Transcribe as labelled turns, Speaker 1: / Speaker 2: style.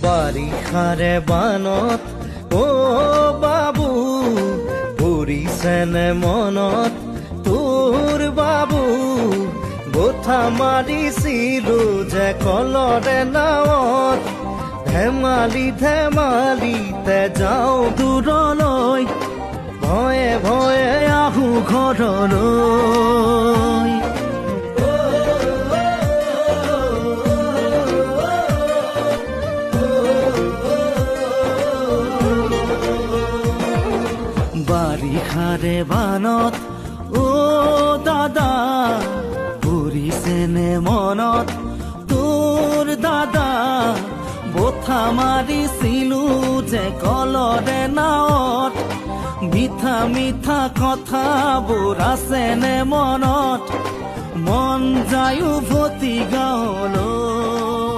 Speaker 1: বাৰিষাৰে বানত অ বাবু পৰিছেনে মনত তোৰ বাবু গোঠা মাৰিছিলো যে কলৰে নাৱত ধেমালি ধেমালিতে যাওঁ দূৰলৈ ভয়ে ভয়ে আহো ঘৰলৈ বাৰিষাৰে বানত অ দাদা পৰিছেনে মনত তোৰ দাদা বঠা মাৰিছিলো যে কলৰে নাৱত মিঠা মিঠা কথাবোৰ আছেনে মনত মন যায় উভতি গাঁৱলৈ